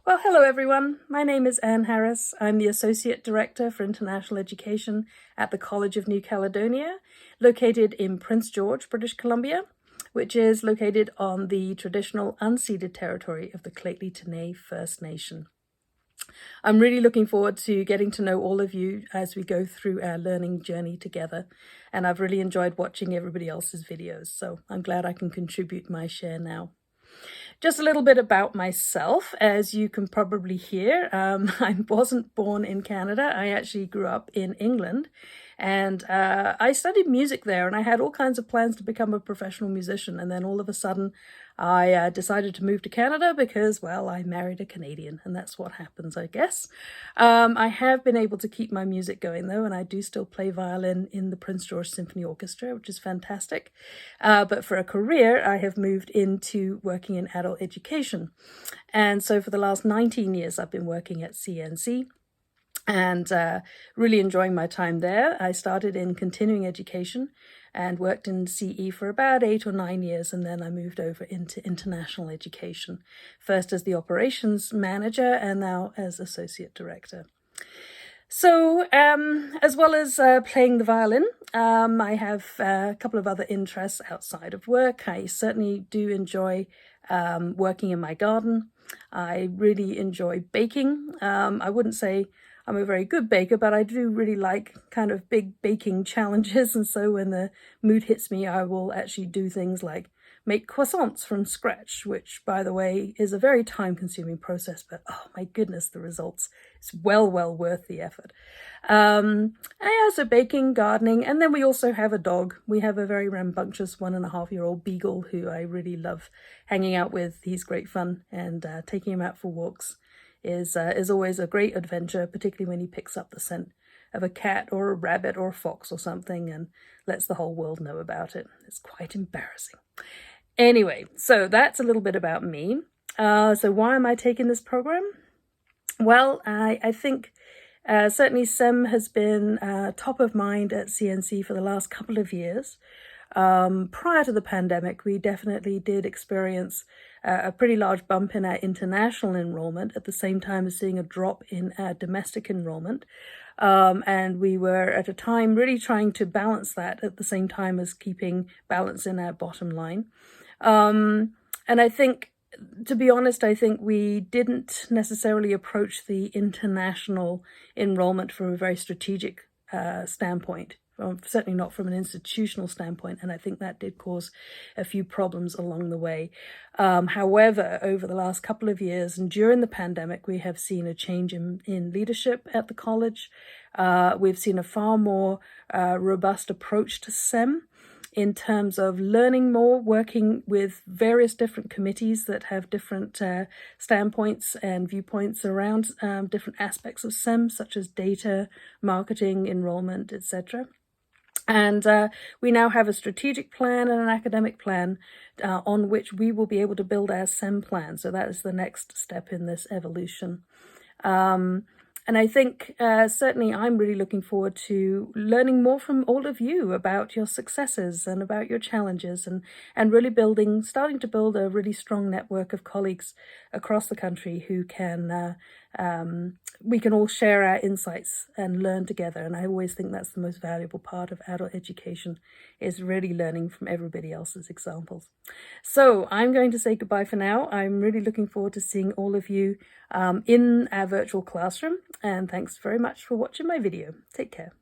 Well, hello everyone. My name is Anne Harris. I'm the Associate Director for International Education at the College of New Caledonia, located in Prince George, British Columbia, which is located on the traditional unceded territory of the Lheidli T'enneh First Nation. I'm really looking forward to getting to know all of you as we go through our learning journey together, and I've really enjoyed watching everybody else's videos, so I'm glad I can contribute my share now. Just a little bit about myself. As you can probably hear, I wasn't born in Canada. I actually grew up in England, and I studied music there, and I had all kinds of plans to become a professional musician. And then all of a sudden, I decided to move to Canada because, well, I married a Canadian, and that's what happens, I guess. I have been able to keep my music going, though, and I do still play violin in the Prince George Symphony Orchestra, which is fantastic. But for a career, I have moved into working in adult education. And so for the last 19 years, I've been working at CNC and really enjoying my time there. I started in continuing education and worked in CE for about 8 or 9 years, and then I moved over into international education, first as the operations manager and now as associate director. So, as well as playing the violin, I have a couple of other interests outside of work. I certainly do enjoy working in my garden. I really enjoy baking. I wouldn't say I'm a very good baker, but I do really like kind of big baking challenges. And so when the mood hits me, I will actually do things like make croissants from scratch, which, by the way, is a very time-consuming process, but oh my goodness, the results, it's well worth the effort. So baking, gardening, and then we also have a dog. We have a very rambunctious 1.5-year-old beagle who I really love hanging out with. He's great fun, and taking him out for walks is always a great adventure, particularly when he picks up the scent of a cat or a rabbit or a fox or something and lets the whole world know about it. It's quite embarrassing. Anyway, so that's a little bit about me. So why am I taking this program? Well, I think certainly SEM has been top of mind at CNC for the last couple of years. Prior to the pandemic, we definitely did experience a pretty large bump in our international enrollment at the same time as seeing a drop in our domestic enrollment. And we were at a time really trying to balance that at the same time as keeping balance in our bottom line. And I think, to be honest, I think we didn't necessarily approach the international enrollment from a very strategic standpoint. Certainly not from an institutional standpoint, and I think that did cause a few problems along the way. However, over the last couple of years and during the pandemic, we have seen a change in leadership at the college. We've seen a far more robust approach to SEM in terms of learning more, working with various different committees that have different standpoints and viewpoints around different aspects of SEM, such as data, marketing, enrollment, etc. And we now have a strategic plan and an academic plan on which we will be able to build our SEM plan. So that is the next step in this evolution. And I think certainly I'm really looking forward to learning more from all of you about your successes and about your challenges and really starting to build a really strong network of colleagues across the country who we can all share our insights and learn together. And I always think that's the most valuable part of adult education, is really learning from everybody else's examples. So I'm going to say goodbye for now. I'm really looking forward to seeing all of you in our virtual classroom. And thanks very much for watching my video. Take care.